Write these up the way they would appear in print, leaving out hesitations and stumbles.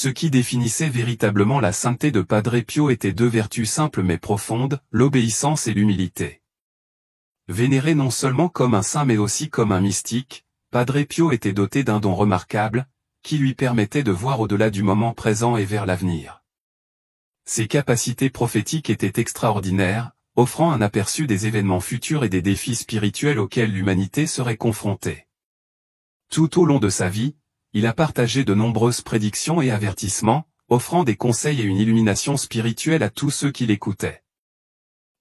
Ce qui définissait véritablement la sainteté de Padre Pio étaient deux vertus simples mais profondes, l'obéissance et l'humilité. Vénéré non seulement comme un saint mais aussi comme un mystique, Padre Pio était doté d'un don remarquable, qui lui permettait de voir au-delà du moment présent et vers l'avenir. Ses capacités prophétiques étaient extraordinaires, offrant un aperçu des événements futurs et des défis spirituels auxquels l'humanité serait confrontée. Tout au long de sa vie, il a partagé de nombreuses prédictions et avertissements, offrant des conseils et une illumination spirituelle à tous ceux qui l'écoutaient.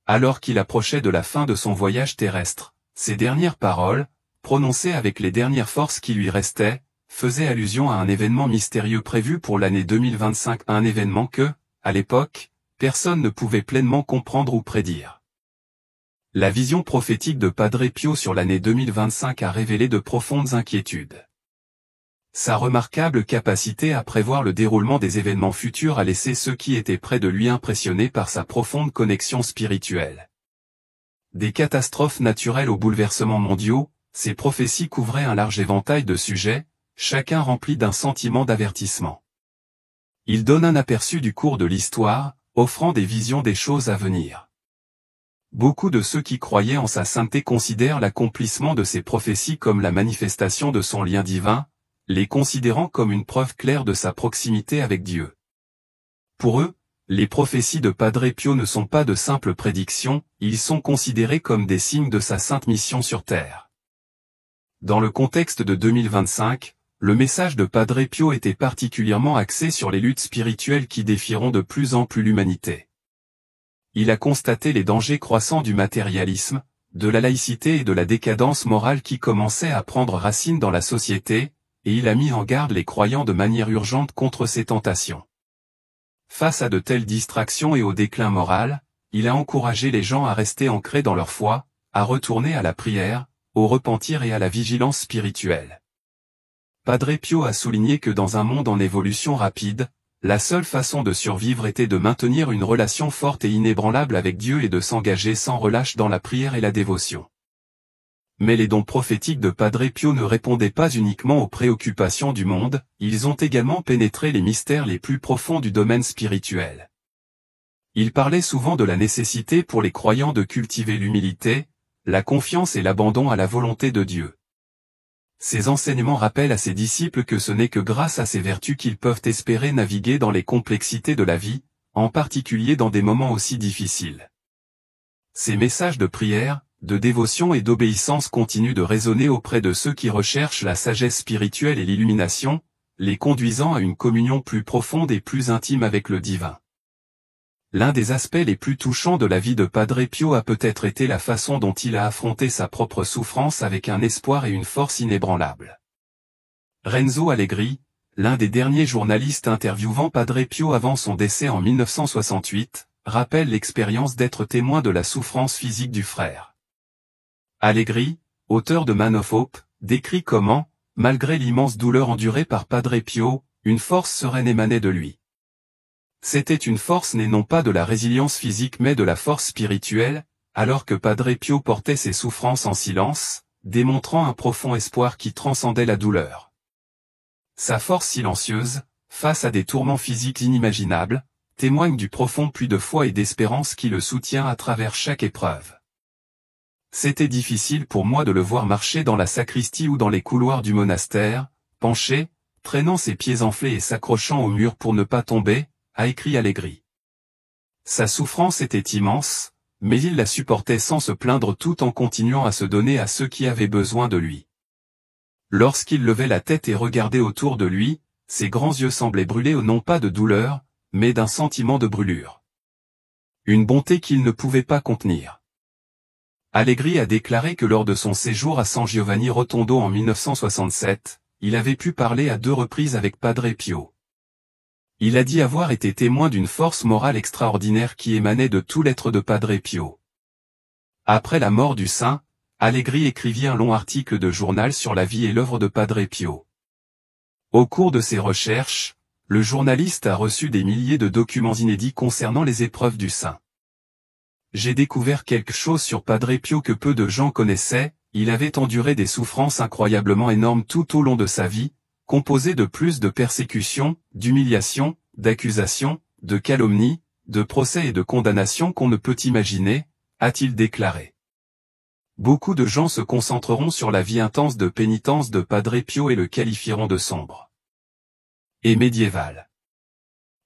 Alors qu'il approchait de la fin de son voyage terrestre, ses dernières paroles, prononcées avec les dernières forces qui lui restaient, faisaient allusion à un événement mystérieux prévu pour l'année 2025, un événement que, à l'époque, personne ne pouvait pleinement comprendre ou prédire. La vision prophétique de Padre Pio sur l'année 2025 a révélé de profondes inquiétudes. Sa remarquable capacité à prévoir le déroulement des événements futurs a laissé ceux qui étaient près de lui impressionnés par sa profonde connexion spirituelle. Des catastrophes naturelles aux bouleversements mondiaux, ses prophéties couvraient un large éventail de sujets, chacun rempli d'un sentiment d'avertissement. Il donne un aperçu du cours de l'histoire, offrant des visions des choses à venir. Beaucoup de ceux qui croyaient en sa sainteté considèrent l'accomplissement de ses prophéties comme la manifestation de son lien divin, les considérant comme une preuve claire de sa proximité avec Dieu. Pour eux, les prophéties de Padre Pio ne sont pas de simples prédictions, ils sont considérés comme des signes de sa sainte mission sur terre. Dans le contexte de 2025, le message de Padre Pio était particulièrement axé sur les luttes spirituelles qui défieront de plus en plus l'humanité. Il a constaté les dangers croissants du matérialisme, de la laïcité et de la décadence morale qui commençaient à prendre racine dans la société, et il a mis en garde les croyants de manière urgente contre ces tentations. Face à de telles distractions et au déclin moral, il a encouragé les gens à rester ancrés dans leur foi, à retourner à la prière, au repentir et à la vigilance spirituelle. Padre Pio a souligné que dans un monde en évolution rapide, la seule façon de survivre était de maintenir une relation forte et inébranlable avec Dieu et de s'engager sans relâche dans la prière et la dévotion. Mais les dons prophétiques de Padre Pio ne répondaient pas uniquement aux préoccupations du monde, ils ont également pénétré les mystères les plus profonds du domaine spirituel. Il parlait souvent de la nécessité pour les croyants de cultiver l'humilité, la confiance et l'abandon à la volonté de Dieu. Ces enseignements rappellent à ses disciples que ce n'est que grâce à ces vertus qu'ils peuvent espérer naviguer dans les complexités de la vie, en particulier dans des moments aussi difficiles. Ces messages de prière, de dévotion et d'obéissance continuent de résonner auprès de ceux qui recherchent la sagesse spirituelle et l'illumination, les conduisant à une communion plus profonde et plus intime avec le divin. L'un des aspects les plus touchants de la vie de Padre Pio a peut-être été la façon dont il a affronté sa propre souffrance avec un espoir et une force inébranlables. Renzo Allegri, l'un des derniers journalistes interviewant Padre Pio avant son décès en 1968, rappelle l'expérience d'être témoin de la souffrance physique du frère. Allegri, auteur de Man of Hope, décrit comment, malgré l'immense douleur endurée par Padre Pio, une force sereine émanait de lui. C'était une force née non pas de la résilience physique mais de la force spirituelle, alors que Padre Pio portait ses souffrances en silence, démontrant un profond espoir qui transcendait la douleur. Sa force silencieuse, face à des tourments physiques inimaginables, témoigne du profond puits de foi et d'espérance qui le soutient à travers chaque épreuve. C'était difficile pour moi de le voir marcher dans la sacristie ou dans les couloirs du monastère, penché, traînant ses pieds enflés et s'accrochant au mur pour ne pas tomber, a écrit Allegri. Sa souffrance était immense, mais il la supportait sans se plaindre tout en continuant à se donner à ceux qui avaient besoin de lui. Lorsqu'il levait la tête et regardait autour de lui, ses grands yeux semblaient brûler non pas de douleur, mais d'un sentiment de brûlure. Une bonté qu'il ne pouvait pas contenir. Allegri a déclaré que lors de son séjour à San Giovanni Rotondo en 1967, il avait pu parler à 2 reprises avec Padre Pio. Il a dit avoir été témoin d'une force morale extraordinaire qui émanait de tout l'être de Padre Pio. Après la mort du saint, Allegri écrivit un long article de journal sur la vie et l'œuvre de Padre Pio. Au cours de ses recherches, le journaliste a reçu des milliers de documents inédits concernant les épreuves du saint. J'ai découvert quelque chose sur Padre Pio que peu de gens connaissaient, il avait enduré des souffrances incroyablement énormes tout au long de sa vie, composé de plus de persécutions, d'humiliations, d'accusations, de calomnies, de procès et de condamnations qu'on ne peut imaginer, a-t-il déclaré. Beaucoup de gens se concentreront sur la vie intense de pénitence de Padre Pio et le qualifieront de sombre et médiéval.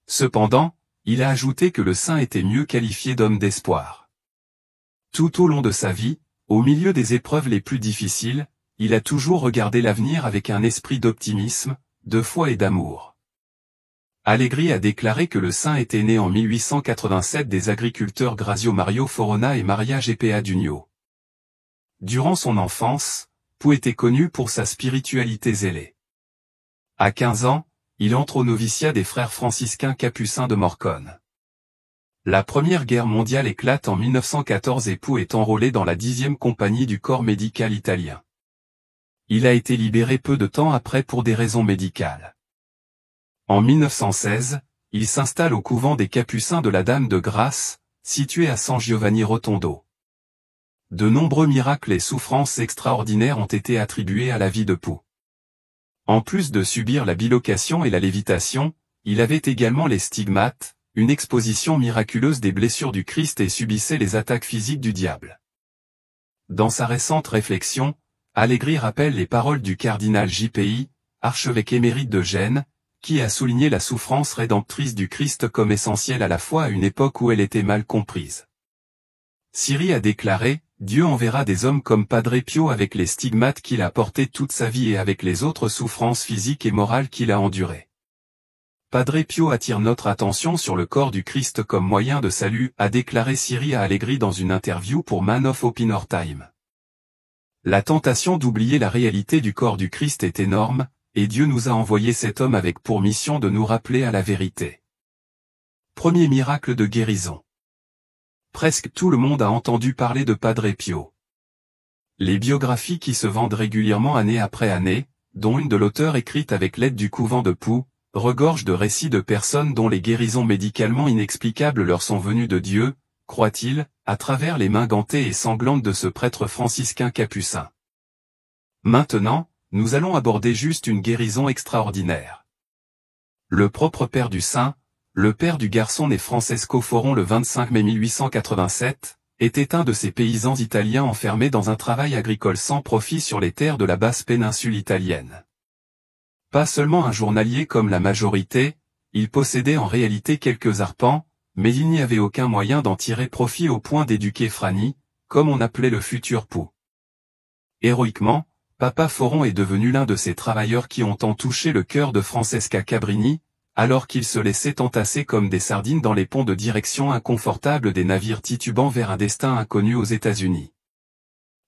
Cependant, il a ajouté que le saint était mieux qualifié d'homme d'espoir. Tout au long de sa vie, au milieu des épreuves les plus difficiles, il a toujours regardé l'avenir avec un esprit d'optimisme, de foi et d'amour. Allegri a déclaré que le saint était né en 1887 des agriculteurs Grazio Mario Forona et Maria Gpa d'Ugno. Durant son enfance, Pau était connu pour sa spiritualité zélée. À 15 ans, il entre au noviciat des frères franciscains capucins de Morcone. La Première Guerre mondiale éclate en 1914 et Pau est enrôlé dans la 10e compagnie du corps médical italien. Il a été libéré peu de temps après pour des raisons médicales. En 1916, il s'installe au couvent des Capucins de la Dame de Grâce, situé à San Giovanni Rotondo. De nombreux miracles et souffrances extraordinaires ont été attribués à la vie de Pau. En plus de subir la bilocation et la lévitation, il avait également les stigmates, une exposition miraculeuse des blessures du Christ et subissait les attaques physiques du diable. Dans sa récente réflexion, Allegri rappelle les paroles du cardinal JPI, archevêque émérite de Gênes, qui a souligné la souffrance rédemptrice du Christ comme essentielle à la foi à une époque où elle était mal comprise. Siri a déclaré, « Dieu enverra des hommes comme Padre Pio avec les stigmates qu'il a portés toute sa vie et avec les autres souffrances physiques et morales qu'il a endurées. » Padre Pio attire notre attention sur le corps du Christ comme moyen de salut, a déclaré Siri à Allegri dans une interview pour Man of Opinion Time. La tentation d'oublier la réalité du corps du Christ est énorme, et Dieu nous a envoyé cet homme avec pour mission de nous rappeler à la vérité. Premier miracle de guérison. Presque tout le monde a entendu parler de Padre Pio. Les biographies qui se vendent régulièrement année après année, dont une de l'auteur écrite avec l'aide du couvent de Pau, regorgent de récits de personnes dont les guérisons médicalement inexplicables leur sont venues de Dieu, croit-il, à travers les mains gantées et sanglantes de ce prêtre franciscain capucin. Maintenant, nous allons aborder juste une guérison extraordinaire. Le propre père du saint, le père du garçon né Francesco Foron le 25 mai 1887, était un de ces paysans italiens enfermés dans un travail agricole sans profit sur les terres de la basse péninsule italienne. Pas seulement un journalier comme la majorité, il possédait en réalité quelques arpents, mais il n'y avait aucun moyen d'en tirer profit au point d'éduquer Frani, comme on appelait le futur Pau. Héroïquement, Papa Foron est devenu l'un de ces travailleurs qui ont tant touché le cœur de Francesca Cabrini, alors qu'ils se laissaient entasser comme des sardines dans les ponts de direction inconfortables des navires titubant vers un destin inconnu aux États-Unis.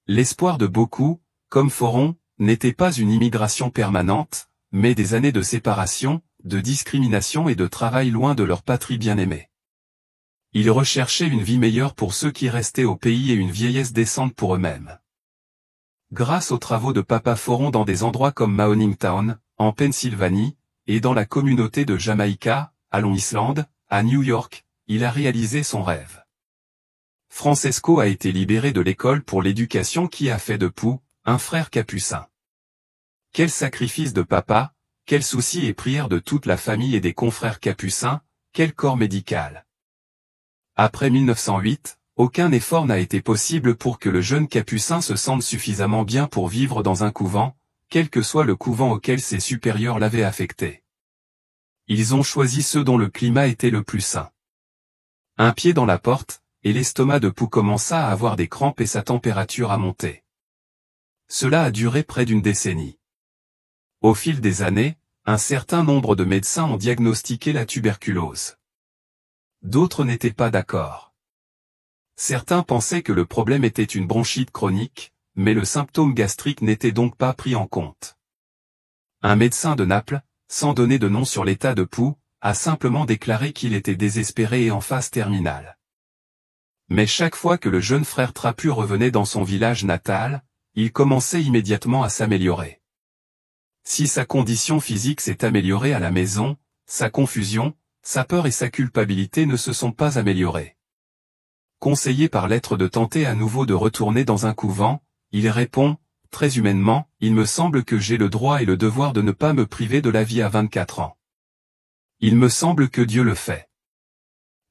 L'espoir de beaucoup, comme Foron, n'était pas une immigration permanente, mais des années de séparation, de discrimination et de travail loin de leur patrie bien-aimée. Ils recherchaient une vie meilleure pour ceux qui restaient au pays et une vieillesse décente pour eux-mêmes. Grâce aux travaux de Papa Foron dans des endroits comme Mahoningtown, en Pennsylvanie, et dans la communauté de Jamaïca, à Long Island, à New York, il a réalisé son rêve. Francesco a été libéré de l'école pour l'éducation qui a fait de Pau, un frère capucin. Quel sacrifice de papa, quel souci et prière de toute la famille et des confrères capucins, quel corps médical. Après 1908, aucun effort n'a été possible pour que le jeune capucin se sente suffisamment bien pour vivre dans un couvent, quel que soit le couvent auquel ses supérieurs l'avaient affecté. Ils ont choisi ceux dont le climat était le plus sain. Un pied dans la porte, et l'estomac de Pau commença à avoir des crampes et sa température a monté. Cela a duré près d'une décennie. Au fil des années, un certain nombre de médecins ont diagnostiqué la tuberculose. D'autres n'étaient pas d'accord. Certains pensaient que le problème était une bronchite chronique, mais le symptôme gastrique n'était donc pas pris en compte. Un médecin de Naples, sans donner de nom sur l'état de Pau, a simplement déclaré qu'il était désespéré et en phase terminale. Mais chaque fois que le jeune frère trapu revenait dans son village natal, il commençait immédiatement à s'améliorer. Si sa condition physique s'est améliorée à la maison, sa confusion, sa peur et sa culpabilité ne se sont pas améliorées. Conseillé par lettre de tenter à nouveau de retourner dans un couvent, il répond, très humainement, il me semble que j'ai le droit et le devoir de ne pas me priver de la vie à 24 ans. Il me semble que Dieu le fait.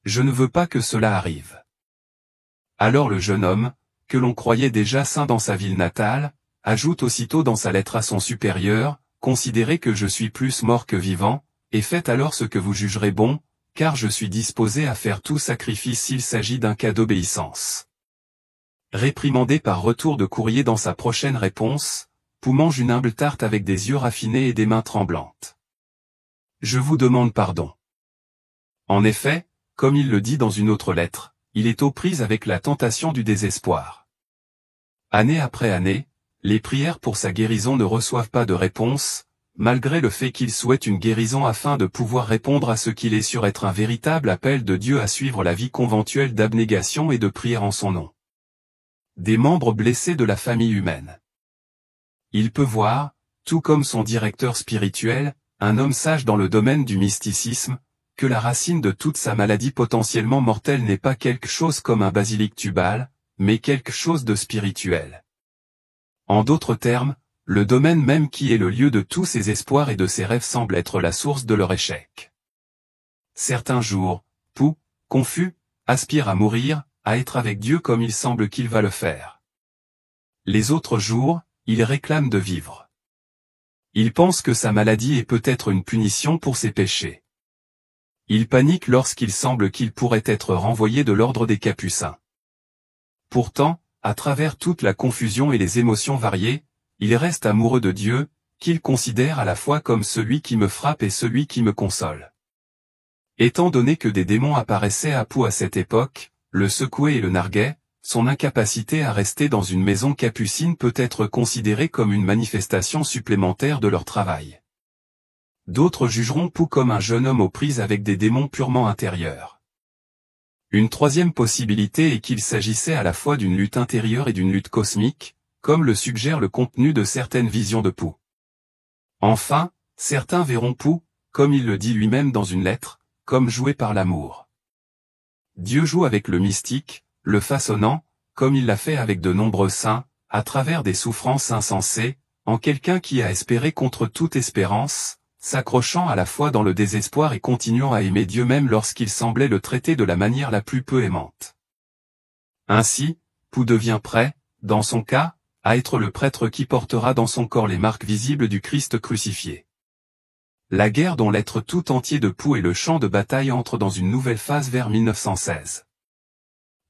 Je ne veux pas que cela arrive. » Alors le jeune homme, que l'on croyait déjà saint dans sa ville natale, ajoute aussitôt dans sa lettre à son supérieur, « Considérez que je suis plus mort que vivant, et faites alors ce que vous jugerez bon, car je suis disposé à faire tout sacrifice s'il s'agit d'un cas d'obéissance. » Réprimandé par retour de courrier dans sa prochaine réponse, Pou mange une humble tarte avec des yeux raffinés et des mains tremblantes. « Je vous demande pardon. » En effet, comme il le dit dans une autre lettre, il est aux prises avec la tentation du désespoir. Année après année, les prières pour sa guérison ne reçoivent pas de réponse, malgré le fait qu'il souhaite une guérison afin de pouvoir répondre à ce qu'il est sûr être un véritable appel de Dieu à suivre la vie conventuelle d'abnégation et de prière en son nom. Des membres blessés de la famille humaine. Il peut voir, tout comme son directeur spirituel, un homme sage dans le domaine du mysticisme, que la racine de toute sa maladie potentiellement mortelle n'est pas quelque chose comme un basilic tubal, mais quelque chose de spirituel. En d'autres termes, le domaine même qui est le lieu de tous ses espoirs et de ses rêves semble être la source de leur échec. Certains jours, Pou, confus, aspire à mourir, à être avec Dieu comme il semble qu'il va le faire. Les autres jours, il réclame de vivre. Il pense que sa maladie est peut-être une punition pour ses péchés. Il panique lorsqu'il semble qu'il pourrait être renvoyé de l'ordre des Capucins. Pourtant, à travers toute la confusion et les émotions variées, il reste amoureux de Dieu, qu'il considère à la fois comme celui qui me frappe et celui qui me console. Étant donné que des démons apparaissaient à Pou à cette époque, le secouaient et le narguaient, son incapacité à rester dans une maison capucine peut être considérée comme une manifestation supplémentaire de leur travail. D'autres jugeront Pou comme un jeune homme aux prises avec des démons purement intérieurs. Une troisième possibilité est qu'il s'agissait à la fois d'une lutte intérieure et d'une lutte cosmique, comme le suggère le contenu de certaines visions de Pou. Enfin, certains verront Pou, comme il le dit lui-même dans une lettre, comme joué par l'amour. Dieu joue avec le mystique, le façonnant, comme il l'a fait avec de nombreux saints, à travers des souffrances insensées, en quelqu'un qui a espéré contre toute espérance, s'accrochant à la fois dans le désespoir et continuant à aimer Dieu même lorsqu'il semblait le traiter de la manière la plus peu aimante. Ainsi, Pou devient prêt, dans son cas, à être le prêtre qui portera dans son corps les marques visibles du Christ crucifié. La guerre dont l'être tout entier de Pou et le champ de bataille entrent dans une nouvelle phase vers 1916.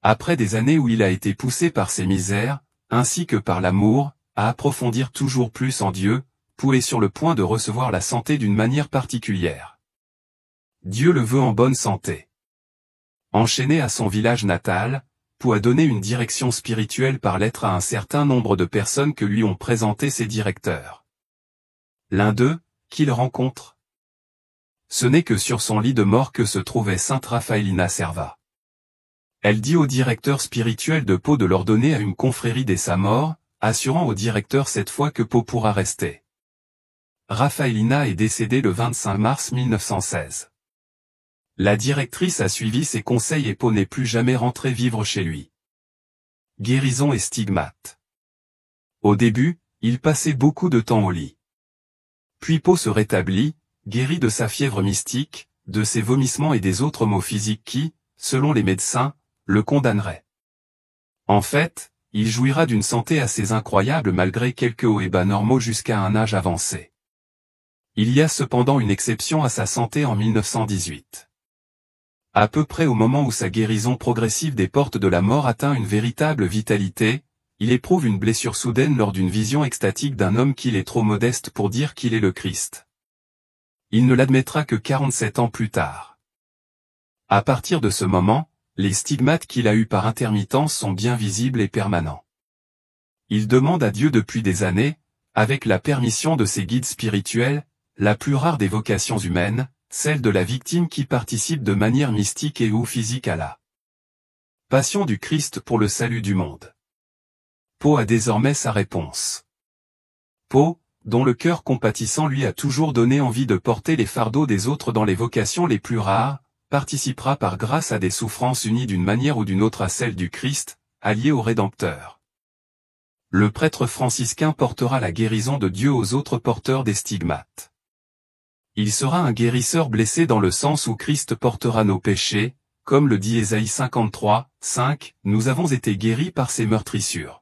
Après des années où il a été poussé par ses misères, ainsi que par l'amour, à approfondir toujours plus en Dieu, Pou est sur le point de recevoir la santé d'une manière particulière. Dieu le veut en bonne santé. Enchaîné à son village natal, Pou a donné une direction spirituelle par lettre à un certain nombre de personnes que lui ont présenté ses directeurs. L'un d'eux, qu'il rencontre. Ce n'est que sur son lit de mort que se trouvait sainte Raphaélina Serva. Elle dit au directeur spirituel de Pau de l'ordonner à une confrérie dès sa mort, assurant au directeur cette fois que Pau pourra rester. Raphaélina est décédée le 25 mars 1916. La directrice a suivi ses conseils et Pau n'est plus jamais rentré vivre chez lui. Guérison et stigmate. Au début, il passait beaucoup de temps au lit. Puis Pau se rétablit, guéri de sa fièvre mystique, de ses vomissements et des autres maux physiques qui, selon les médecins, le condamneraient. En fait, il jouira d'une santé assez incroyable malgré quelques hauts et bas normaux jusqu'à un âge avancé. Il y a cependant une exception à sa santé en 1918. À peu près au moment où sa guérison progressive des portes de la mort atteint une véritable vitalité, il éprouve une blessure soudaine lors d'une vision extatique d'un homme qu'il est trop modeste pour dire qu'il est le Christ. Il ne l'admettra que 47 ans plus tard. À partir de ce moment, les stigmates qu'il a eus par intermittence sont bien visibles et permanents. Il demande à Dieu depuis des années, avec la permission de ses guides spirituels, la plus rare des vocations humaines, celle de la victime qui participe de manière mystique et ou physique à la passion du Christ pour le salut du monde. Pau a désormais sa réponse. Pau, dont le cœur compatissant lui a toujours donné envie de porter les fardeaux des autres dans les vocations les plus rares, participera par grâce à des souffrances unies d'une manière ou d'une autre à celle du Christ, allié au Rédempteur. Le prêtre franciscain portera la guérison de Dieu aux autres porteurs des stigmates. Il sera un guérisseur blessé dans le sens où Christ portera nos péchés, comme le dit Ésaïe 53, 5, nous avons été guéris par ses meurtrissures.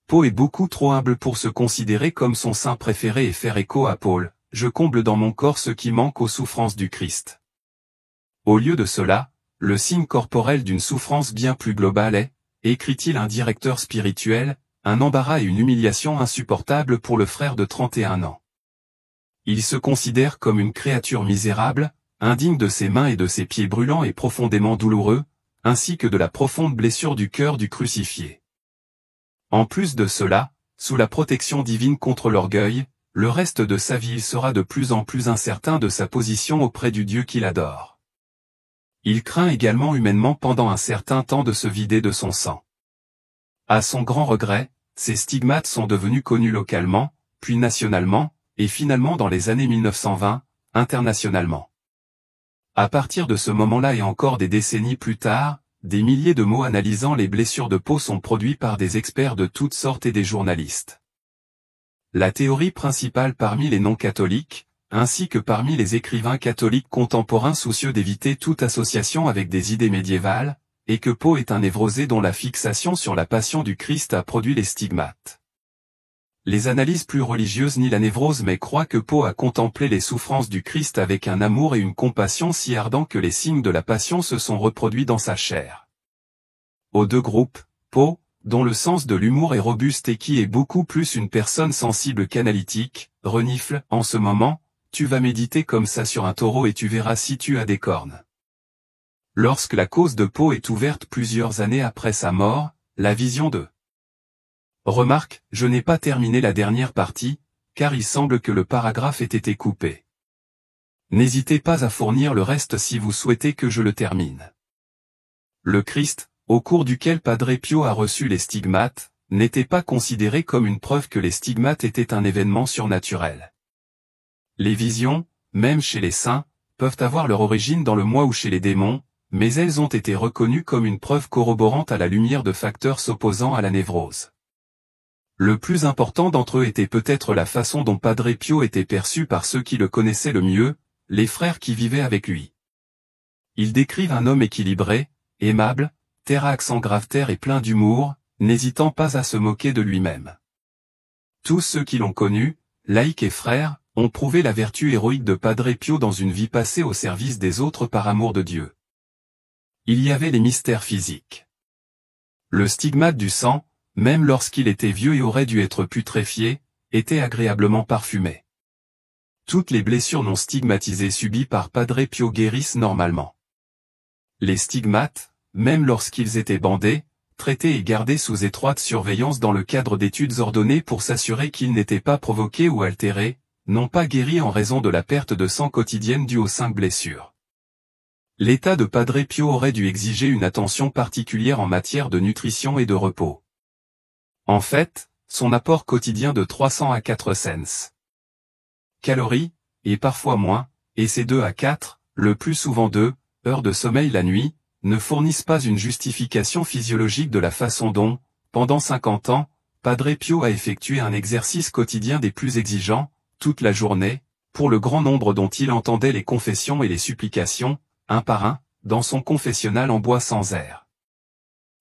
Pau est beaucoup trop humble pour se considérer comme son saint préféré et faire écho à Paul, je comble dans mon corps ce qui manque aux souffrances du Christ. Au lieu de cela, le signe corporel d'une souffrance bien plus globale est, écrit-il un directeur spirituel, un embarras et une humiliation insupportables pour le frère de 31 ans. Il se considère comme une créature misérable, indigne de ses mains et de ses pieds brûlants et profondément douloureux, ainsi que de la profonde blessure du cœur du crucifié. En plus de cela, sous la protection divine contre l'orgueil, le reste de sa vie il sera de plus en plus incertain de sa position auprès du Dieu qu'il adore. Il craint également humainement pendant un certain temps de se vider de son sang. À son grand regret, ces stigmates sont devenus connus localement, puis nationalement, et finalement dans les années 1920, internationalement. À partir de ce moment-là et encore des décennies plus tard, des milliers de mots analysant les blessures de Pau sont produits par des experts de toutes sortes et des journalistes. La théorie principale parmi les non-catholiques, ainsi que parmi les écrivains catholiques contemporains soucieux d'éviter toute association avec des idées médiévales, est que Pau est un névrosé dont la fixation sur la passion du Christ a produit les stigmates. Les analyses plus religieuses nient la névrose mais croient que Pau a contemplé les souffrances du Christ avec un amour et une compassion si ardents que les signes de la passion se sont reproduits dans sa chair. Aux deux groupes, Pau, dont le sens de l'humour est robuste et qui est beaucoup plus une personne sensible qu'analytique, renifle, en ce moment, tu vas méditer comme ça sur un taureau et tu verras si tu as des cornes. Lorsque la cause de Pau est ouverte plusieurs années après sa mort, la vision de Remarque, je n'ai pas terminé la dernière partie, car il semble que le paragraphe ait été coupé. N'hésitez pas à fournir le reste si vous souhaitez que je le termine. Le Christ, au cours duquel Padre Pio a reçu les stigmates, n'était pas considéré comme une preuve que les stigmates étaient un événement surnaturel. Les visions, même chez les saints, peuvent avoir leur origine dans le moi ou chez les démons, mais elles ont été reconnues comme une preuve corroborante à la lumière de facteurs s'opposant à la névrose. Le plus important d'entre eux était peut-être la façon dont Padre Pio était perçu par ceux qui le connaissaient le mieux, les frères qui vivaient avec lui. Ils décrivent un homme équilibré, aimable, terre à accent grave-terre et plein d'humour, n'hésitant pas à se moquer de lui-même. Tous ceux qui l'ont connu, laïcs et frères, ont prouvé la vertu héroïque de Padre Pio dans une vie passée au service des autres par amour de Dieu. Il y avait les mystères physiques. Le stigmate du sang, même lorsqu'il était vieux et aurait dû être putréfié, était agréablement parfumé. Toutes les blessures non stigmatisées subies par Padre Pio guérissent normalement. Les stigmates, même lorsqu'ils étaient bandés, traités et gardés sous étroite surveillance dans le cadre d'études ordonnées pour s'assurer qu'ils n'étaient pas provoqués ou altérés, n'ont pas guéri en raison de la perte de sang quotidienne due aux 5 blessures. L'état de Padre Pio aurait dû exiger une attention particulière en matière de nutrition et de repos. En fait, son apport quotidien de 300 à 400 calories, et parfois moins, et ses 2 à 4, le plus souvent 2, heures de sommeil la nuit, ne fournissent pas une justification physiologique de la façon dont, pendant 50 ans, Padre Pio a effectué un exercice quotidien des plus exigeants, toute la journée, pour le grand nombre dont il entendait les confessions et les supplications, un par un, dans son confessionnal en bois sans air.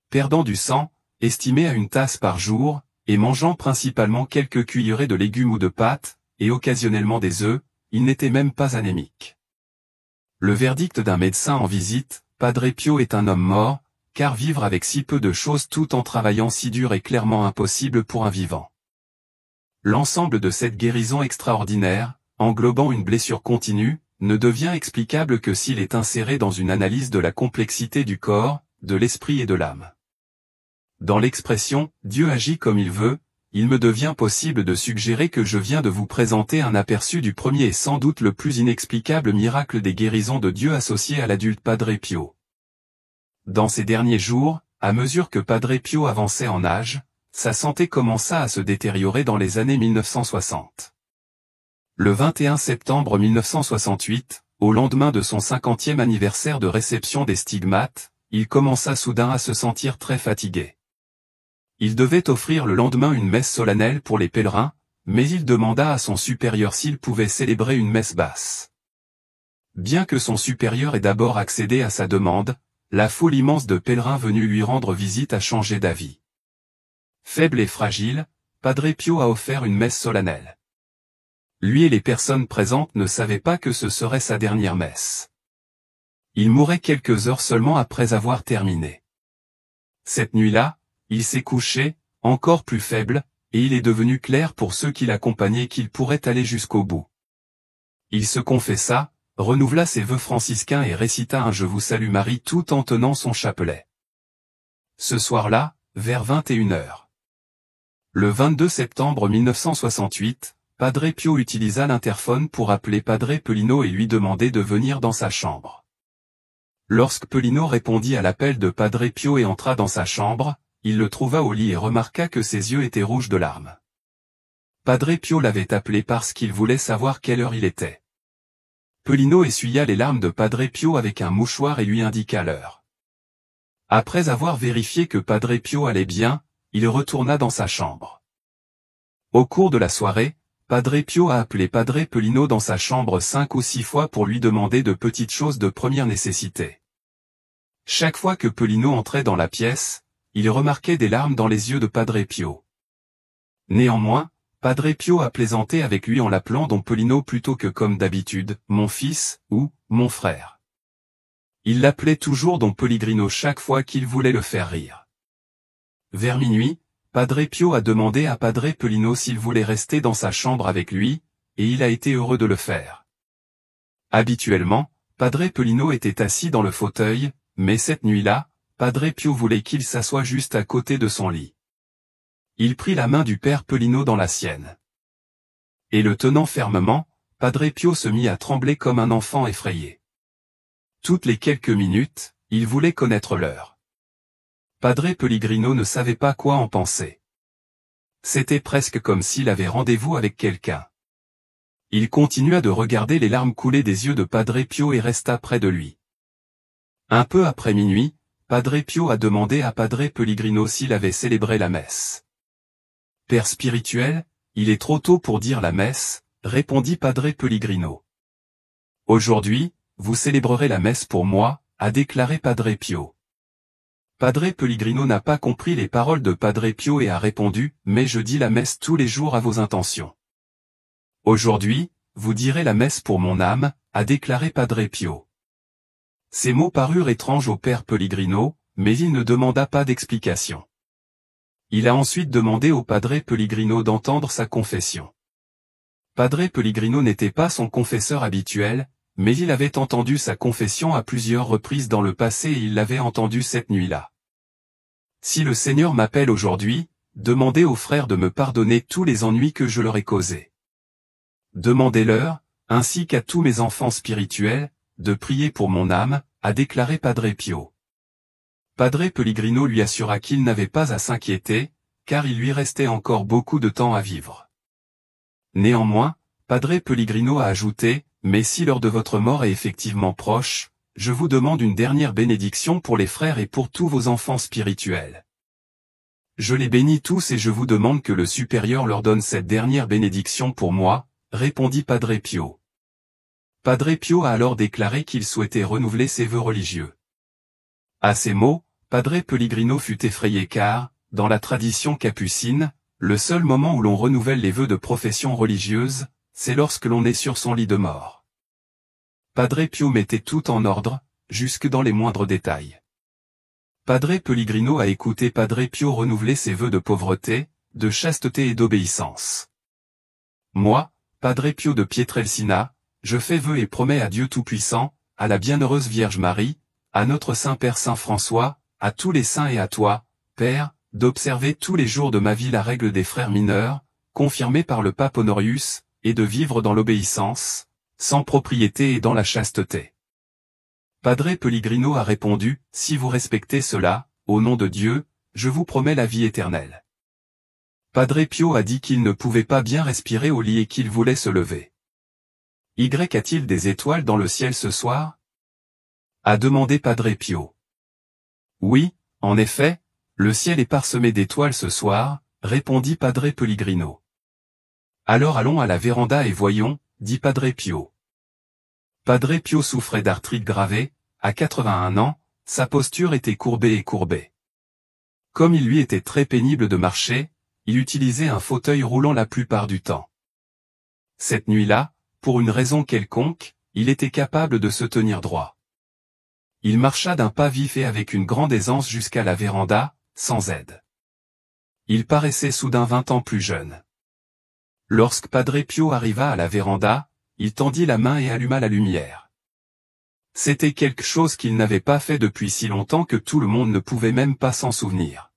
Perdant du sang, estimé à 1 tasse par jour, et mangeant principalement quelques cuillerées de légumes ou de pâtes, et occasionnellement des œufs, il n'était même pas anémique. Le verdict d'un médecin en visite, Padre Pio est un homme mort, car vivre avec si peu de choses tout en travaillant si dur est clairement impossible pour un vivant. L'ensemble de cette guérison extraordinaire, englobant une blessure continue, ne devient explicable que s'il est inséré dans une analyse de la complexité du corps, de l'esprit et de l'âme. Dans l'expression « Dieu agit comme il veut », il me devient possible de suggérer que je viens de vous présenter un aperçu du premier et sans doute le plus inexplicable miracle des guérisons de Dieu associé à l'adulte Padre Pio. Dans ces derniers jours, à mesure que Padre Pio avançait en âge, sa santé commença à se détériorer dans les années 1960. Le 21 septembre 1968, au lendemain de son 50e anniversaire de réception des stigmates, il commença soudain à se sentir très fatigué. Il devait offrir le lendemain une messe solennelle pour les pèlerins, mais il demanda à son supérieur s'il pouvait célébrer une messe basse. Bien que son supérieur ait d'abord accédé à sa demande, la foule immense de pèlerins venus lui rendre visite a changé d'avis. Faible et fragile, Padre Pio a offert une messe solennelle. Lui et les personnes présentes ne savaient pas que ce serait sa dernière messe. Il mourait quelques heures seulement après avoir terminé. Cette nuit-là, il s'est couché, encore plus faible, et il est devenu clair pour ceux qui l'accompagnaient qu'il pourrait aller jusqu'au bout. Il se confessa, renouvela ses vœux franciscains et récita un Je vous salue Marie tout en tenant son chapelet. Ce soir-là, vers 21h. Le 22 septembre 1968, Padre Pio utilisa l'interphone pour appeler Padre Pelino et lui demander de venir dans sa chambre. Lorsque Pelino répondit à l'appel de Padre Pio et entra dans sa chambre, il le trouva au lit et remarqua que ses yeux étaient rouges de larmes. Padre Pio l'avait appelé parce qu'il voulait savoir quelle heure il était. Pelino essuya les larmes de Padre Pio avec un mouchoir et lui indiqua l'heure. Après avoir vérifié que Padre Pio allait bien, il retourna dans sa chambre. Au cours de la soirée, Padre Pio a appelé Padre Pelino dans sa chambre 5 ou 6 fois pour lui demander de petites choses de première nécessité. Chaque fois que Pelino entrait dans la pièce, il remarquait des larmes dans les yeux de Padre Pio. Néanmoins, Padre Pio a plaisanté avec lui en l'appelant Don Pelino plutôt que comme d'habitude, mon fils, ou, mon frère. Il l'appelait toujours Don Pellegrino chaque fois qu'il voulait le faire rire. Vers minuit, Padre Pio a demandé à Padre Pelino s'il voulait rester dans sa chambre avec lui, et il a été heureux de le faire. Habituellement, Padre Pelino était assis dans le fauteuil, mais cette nuit-là, Padre Pio voulait qu'il s'assoie juste à côté de son lit. Il prit la main du père Pelino dans la sienne. Et le tenant fermement, Padre Pio se mit à trembler comme un enfant effrayé. Toutes les quelques minutes, il voulait connaître l'heure. Padre Pellegrino ne savait pas quoi en penser. C'était presque comme s'il avait rendez-vous avec quelqu'un. Il continua de regarder les larmes couler des yeux de Padre Pio et resta près de lui. Un peu après minuit, Padre Pio a demandé à Padre Pellegrino s'il avait célébré la messe. « Père spirituel, il est trop tôt pour dire la messe, » répondit Padre Pellegrino. « Aujourd'hui, vous célébrerez la messe pour moi, » a déclaré Padre Pio. Padre Pellegrino n'a pas compris les paroles de Padre Pio et a répondu « Mais je dis la messe tous les jours à vos intentions. »« Aujourd'hui, vous direz la messe pour mon âme, » a déclaré Padre Pio. Ces mots parurent étranges au père Pellegrino, mais il ne demanda pas d'explication. Il a ensuite demandé au Padre Pellegrino d'entendre sa confession. Padre Pellegrino n'était pas son confesseur habituel, mais il avait entendu sa confession à plusieurs reprises dans le passé et il l'avait entendue cette nuit-là. Si le Seigneur m'appelle aujourd'hui, demandez aux frères de me pardonner tous les ennuis que je leur ai causés. Demandez-leur, ainsi qu'à tous mes enfants spirituels, de prier pour mon âme, a déclaré Padre Pio. Padre Pellegrino lui assura qu'il n'avait pas à s'inquiéter, car il lui restait encore beaucoup de temps à vivre. Néanmoins, Padre Pellegrino a ajouté, « Mais si l'heure de votre mort est effectivement proche, je vous demande une dernière bénédiction pour les frères et pour tous vos enfants spirituels. Je les bénis tous et je vous demande que le supérieur leur donne cette dernière bénédiction pour moi, » répondit Padre Pio. Padre Pio a alors déclaré qu'il souhaitait renouveler ses vœux religieux. À ces mots, Padre Pellegrino fut effrayé car, dans la tradition capucine, le seul moment où l'on renouvelle les vœux de profession religieuse, c'est lorsque l'on est sur son lit de mort. Padre Pio mettait tout en ordre, jusque dans les moindres détails. Padre Pellegrino a écouté Padre Pio renouveler ses vœux de pauvreté, de chasteté et d'obéissance. Moi, Padre Pio de Pietrelcina, je fais vœu et promets à Dieu Tout-Puissant, à la Bienheureuse Vierge Marie, à notre Saint-Père Saint François, à tous les saints et à toi, Père, d'observer tous les jours de ma vie la règle des frères mineurs, confirmée par le pape Honorius, et de vivre dans l'obéissance, sans propriété et dans la chasteté. Padre Pellegrino a répondu, « Si vous respectez cela, au nom de Dieu, je vous promets la vie éternelle. » Padre Pio a dit qu'il ne pouvait pas bien respirer au lit et qu'il voulait se lever. « Y a-t-il des étoiles dans le ciel ce soir ?» a demandé Padre Pio. « Oui, en effet, Le ciel est parsemé d'étoiles ce soir, répondit Padre Pellegrino. Alors allons à la véranda et voyons, dit Padre Pio. Padre Pio souffrait d'arthrite gravée, à 81 ans, sa posture était courbée et courbée. Comme il lui était très pénible de marcher, il utilisait un fauteuil roulant la plupart du temps. Cette nuit-là, pour une raison quelconque, il était capable de se tenir droit. Il marcha d'un pas vif et avec une grande aisance jusqu'à la véranda, sans aide. Il paraissait soudain 20 ans plus jeune. Lorsque Padre Pio arriva à la véranda, il tendit la main et alluma la lumière. C'était quelque chose qu'il n'avait pas fait depuis si longtemps que tout le monde ne pouvait même pas s'en souvenir.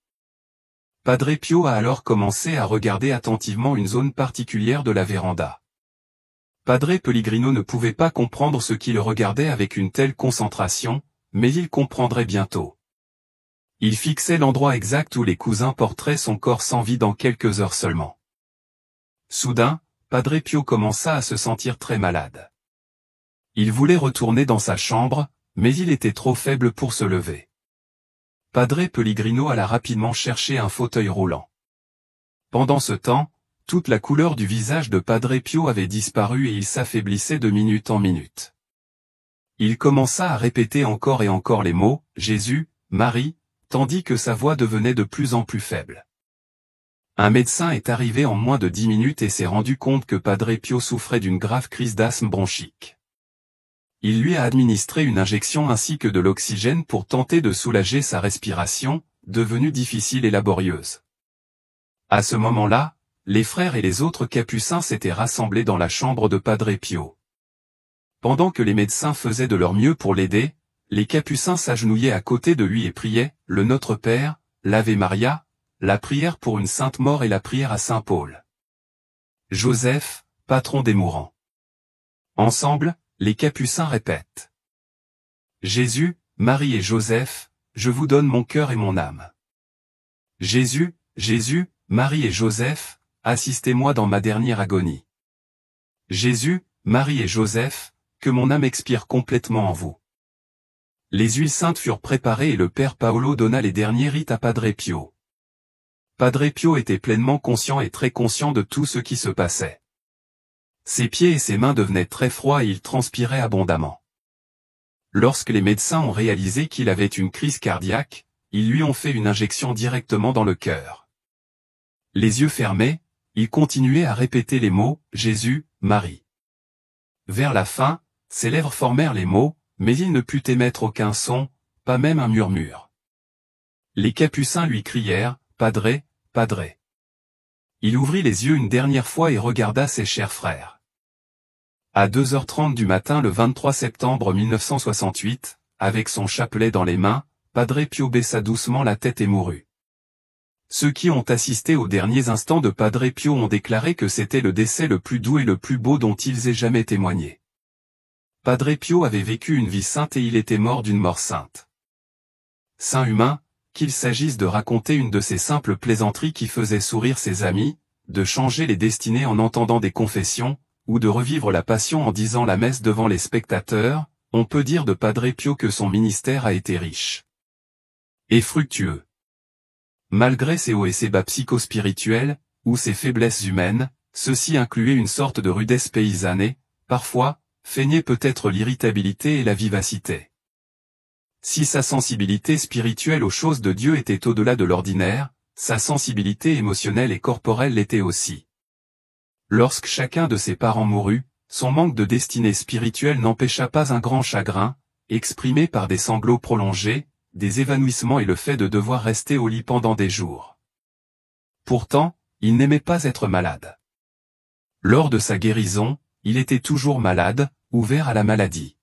Padre Pio a alors commencé à regarder attentivement une zone particulière de la véranda. Padre Pellegrino ne pouvait pas comprendre ce qu'il regardait avec une telle concentration, mais il comprendrait bientôt. Il fixait l'endroit exact où les cousins porteraient son corps sans vie dans quelques heures seulement. Soudain, Padre Pio commença à se sentir très malade. Il voulait retourner dans sa chambre, mais il était trop faible pour se lever. Padre Pellegrino alla rapidement chercher un fauteuil roulant. Pendant ce temps, toute la couleur du visage de Padre Pio avait disparu et il s'affaiblissait de minute en minute. Il commença à répéter encore et encore les mots « Jésus, Marie », tandis que sa voix devenait de plus en plus faible. Un médecin est arrivé en moins de 10 minutes et s'est rendu compte que Padre Pio souffrait d'une grave crise d'asthme bronchique. Il lui a administré une injection ainsi que de l'oxygène pour tenter de soulager sa respiration, devenue difficile et laborieuse. À ce moment-là, les frères et les autres capucins s'étaient rassemblés dans la chambre de Padre Pio. Pendant que les médecins faisaient de leur mieux pour l'aider, les capucins s'agenouillaient à côté de lui et priaient, le Notre Père, l'Ave Maria, la prière pour une sainte mort et la prière à Saint Paul. Joseph, patron des mourants. Ensemble, les capucins répètent. Jésus, Marie et Joseph, je vous donne mon cœur et mon âme. Jésus, Jésus, Marie et Joseph, assistez-moi dans ma dernière agonie. Jésus, Marie et Joseph, que mon âme expire complètement en vous. Les huiles saintes furent préparées et le père Paolo donna les derniers rites à Padre Pio. Padre Pio était pleinement conscient et très conscient de tout ce qui se passait. Ses pieds et ses mains devenaient très froids et il transpirait abondamment. Lorsque les médecins ont réalisé qu'il avait une crise cardiaque, ils lui ont fait une injection directement dans le cœur. Les yeux fermés, il continuait à répéter les mots « Jésus, Marie ». Vers la fin, ses lèvres formèrent les mots, mais il ne put émettre aucun son, pas même un murmure. Les capucins lui crièrent « Padre, Padre ». Il ouvrit les yeux une dernière fois et regarda ses chers frères. À 2h30 du matin le 23 septembre 1968, avec son chapelet dans les mains, Padre Pio baissa doucement la tête et mourut. Ceux qui ont assisté aux derniers instants de Padre Pio ont déclaré que c'était le décès le plus doux et le plus beau dont ils aient jamais témoigné. Padre Pio avait vécu une vie sainte et il était mort d'une mort sainte. Saint humain, qu'il s'agisse de raconter une de ces simples plaisanteries qui faisaient sourire ses amis, de changer les destinées en entendant des confessions, ou de revivre la passion en disant la messe devant les spectateurs, on peut dire de Padre Pio que son ministère a été riche et fructueux. Malgré ses hauts et ses bas psychospirituels, ou ses faiblesses humaines, ceux-ci incluaient une sorte de rudesse paysanne, parfois, feignaient peut-être l'irritabilité et la vivacité. Si sa sensibilité spirituelle aux choses de Dieu était au-delà de l'ordinaire, sa sensibilité émotionnelle et corporelle l'était aussi. Lorsque chacun de ses parents mourut, son manque de destinée spirituelle n'empêcha pas un grand chagrin, exprimé par des sanglots prolongés, des évanouissements et le fait de devoir rester au lit pendant des jours. Pourtant, il n'aimait pas être malade. Lors de sa guérison, il était toujours malade, ouvert à la maladie.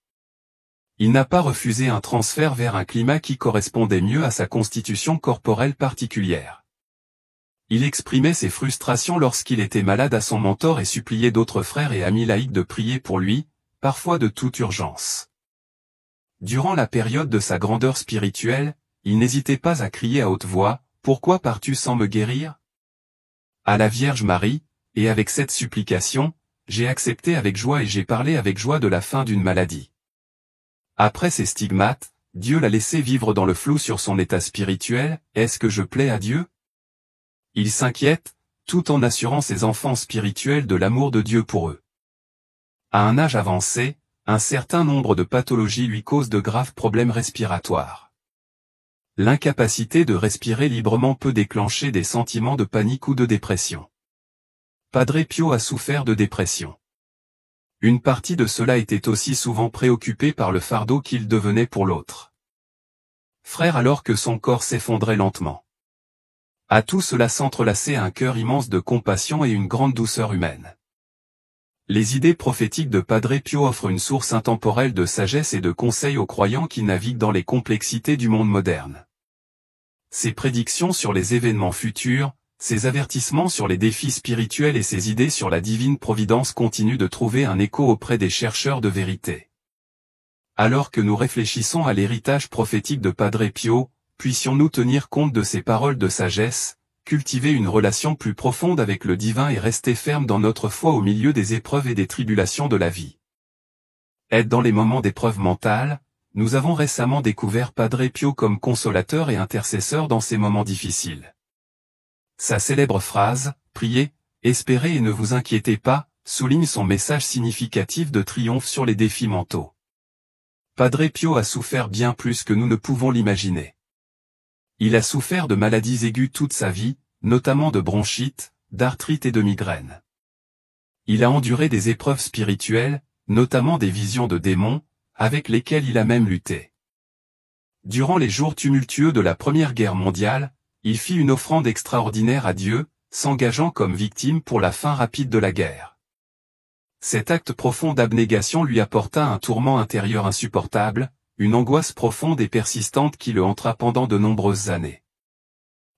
Il n'a pas refusé un transfert vers un climat qui correspondait mieux à sa constitution corporelle particulière. Il exprimait ses frustrations lorsqu'il était malade à son mentor et suppliait d'autres frères et amis laïcs de prier pour lui, parfois de toute urgence. Durant la période de sa grandeur spirituelle, il n'hésitait pas à crier à haute voix, « Pourquoi pars-tu sans me guérir ?» À la Vierge Marie, et avec cette supplication, j'ai accepté avec joie et j'ai parlé avec joie de la fin d'une maladie. Après ces stigmates, Dieu l'a laissé vivre dans le flou sur son état spirituel, est-ce que je plais à Dieu? Il s'inquiète, tout en assurant ses enfants spirituels de l'amour de Dieu pour eux. À un âge avancé, un certain nombre de pathologies lui causent de graves problèmes respiratoires. L'incapacité de respirer librement peut déclencher des sentiments de panique ou de dépression. Padre Pio a souffert de dépression. Une partie de cela était aussi souvent préoccupée par le fardeau qu'il devenait pour l'autre. Frère, alors que son corps s'effondrait lentement. À tout cela s'entrelaçait un cœur immense de compassion et une grande douceur humaine. Les idées prophétiques de Padre Pio offrent une source intemporelle de sagesse et de conseils aux croyants qui naviguent dans les complexités du monde moderne. Ses prédictions sur les événements futurs, ses avertissements sur les défis spirituels et ses idées sur la divine providence continuent de trouver un écho auprès des chercheurs de vérité. Alors que nous réfléchissons à l'héritage prophétique de Padre Pio, puissions-nous tenir compte de ces paroles de sagesse, cultiver une relation plus profonde avec le divin et rester ferme dans notre foi au milieu des épreuves et des tribulations de la vie. Être dans les moments d'épreuve mentale, nous avons récemment découvert Padre Pio comme consolateur et intercesseur dans ces moments difficiles. Sa célèbre phrase, « Priez, espérez et ne vous inquiétez pas », souligne son message significatif de triomphe sur les défis mentaux. Padre Pio a souffert bien plus que nous ne pouvons l'imaginer. Il a souffert de maladies aiguës toute sa vie, notamment de bronchite, d'arthrite et de migraine. Il a enduré des épreuves spirituelles, notamment des visions de démons, avec lesquelles il a même lutté. Durant les jours tumultueux de la Première Guerre mondiale, il fit une offrande extraordinaire à Dieu, s'engageant comme victime pour la fin rapide de la guerre. Cet acte profond d'abnégation lui apporta un tourment intérieur insupportable, une angoisse profonde et persistante qui le hantera pendant de nombreuses années.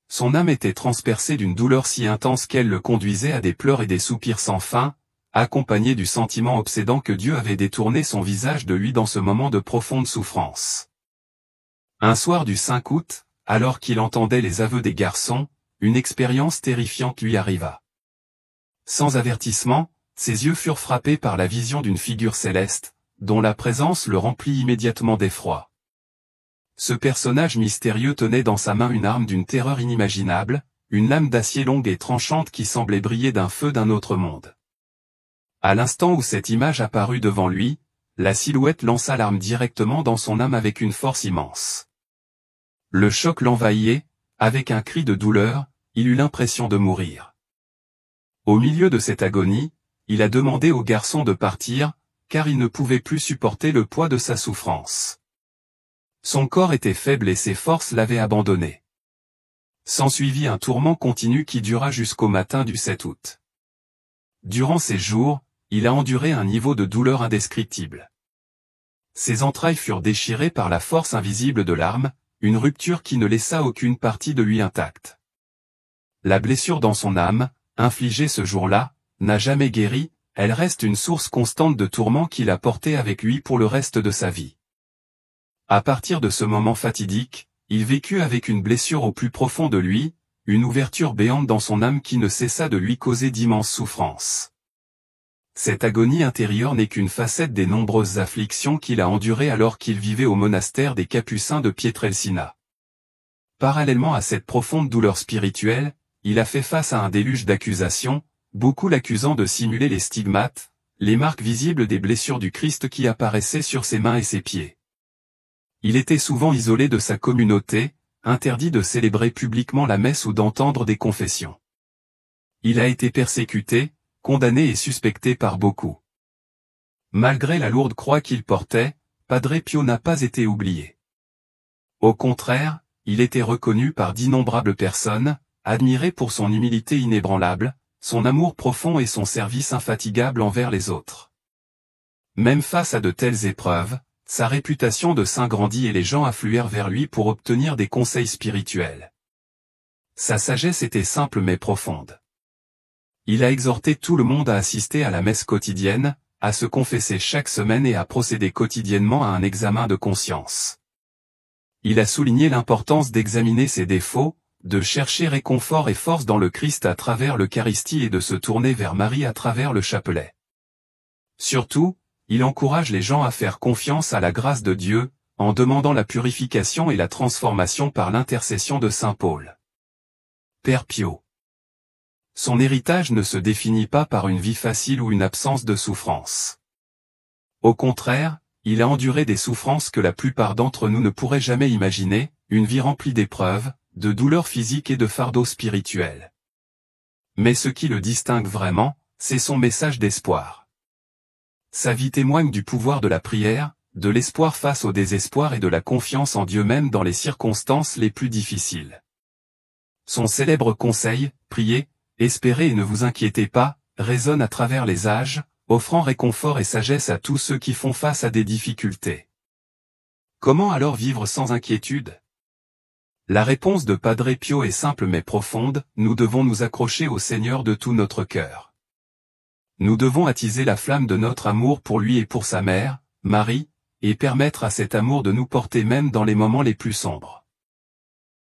Son âme était transpercée d'une douleur si intense qu'elle le conduisait à des pleurs et des soupirs sans fin, accompagnés du sentiment obsédant que Dieu avait détourné son visage de lui dans ce moment de profonde souffrance. Un soir du 5 août, alors qu'il entendait les aveux des garçons, une expérience terrifiante lui arriva. Sans avertissement, ses yeux furent frappés par la vision d'une figure céleste, dont la présence le remplit immédiatement d'effroi. Ce personnage mystérieux tenait dans sa main une arme d'une terreur inimaginable, une lame d'acier longue et tranchante qui semblait briller d'un feu d'un autre monde. À l'instant où cette image apparut devant lui, la silhouette lança l'arme directement dans son âme avec une force immense. Le choc l'envahit, avec un cri de douleur, il eut l'impression de mourir. Au milieu de cette agonie, il a demandé au garçon de partir, car il ne pouvait plus supporter le poids de sa souffrance. Son corps était faible et ses forces l'avaient abandonné. S'ensuivit un tourment continu qui dura jusqu'au matin du 7 août. Durant ces jours, il a enduré un niveau de douleur indescriptible. Ses entrailles furent déchirées par la force invisible de l'arme, une rupture qui ne laissa aucune partie de lui intacte. La blessure dans son âme, infligée ce jour-là, n'a jamais guéri, elle reste une source constante de tourments qu'il a porté avec lui pour le reste de sa vie. À partir de ce moment fatidique, il vécut avec une blessure au plus profond de lui, une ouverture béante dans son âme qui ne cessa de lui causer d'immenses souffrances. Cette agonie intérieure n'est qu'une facette des nombreuses afflictions qu'il a endurées alors qu'il vivait au monastère des Capucins de Pietrelcina. Parallèlement à cette profonde douleur spirituelle, il a fait face à un déluge d'accusations, beaucoup l'accusant de simuler les stigmates, les marques visibles des blessures du Christ qui apparaissaient sur ses mains et ses pieds. Il était souvent isolé de sa communauté, interdit de célébrer publiquement la messe ou d'entendre des confessions. Il a été persécuté, condamné et suspecté par beaucoup. Malgré la lourde croix qu'il portait, Padre Pio n'a pas été oublié. Au contraire, il était reconnu par d'innombrables personnes, admiré pour son humilité inébranlable, son amour profond et son service infatigable envers les autres. Même face à de telles épreuves, sa réputation de saint grandit et les gens affluèrent vers lui pour obtenir des conseils spirituels. Sa sagesse était simple mais profonde. Il a exhorté tout le monde à assister à la messe quotidienne, à se confesser chaque semaine et à procéder quotidiennement à un examen de conscience. Il a souligné l'importance d'examiner ses défauts, de chercher réconfort et force dans le Christ à travers l'Eucharistie et de se tourner vers Marie à travers le chapelet. Surtout, il encourage les gens à faire confiance à la grâce de Dieu, en demandant la purification et la transformation par l'intercession de saint Paul. Père Pio. Son héritage ne se définit pas par une vie facile ou une absence de souffrance. Au contraire, il a enduré des souffrances que la plupart d'entre nous ne pourraient jamais imaginer, une vie remplie d'épreuves, de douleurs physiques et de fardeaux spirituels. Mais ce qui le distingue vraiment, c'est son message d'espoir. Sa vie témoigne du pouvoir de la prière, de l'espoir face au désespoir et de la confiance en Dieu même dans les circonstances les plus difficiles. Son célèbre conseil, priez, espérez et ne vous inquiétez pas, résonne à travers les âges, offrant réconfort et sagesse à tous ceux qui font face à des difficultés. Comment alors vivre sans inquiétude? La réponse de Padre Pio est simple mais profonde, nous devons nous accrocher au Seigneur de tout notre cœur. Nous devons attiser la flamme de notre amour pour lui et pour sa mère, Marie, et permettre à cet amour de nous porter même dans les moments les plus sombres.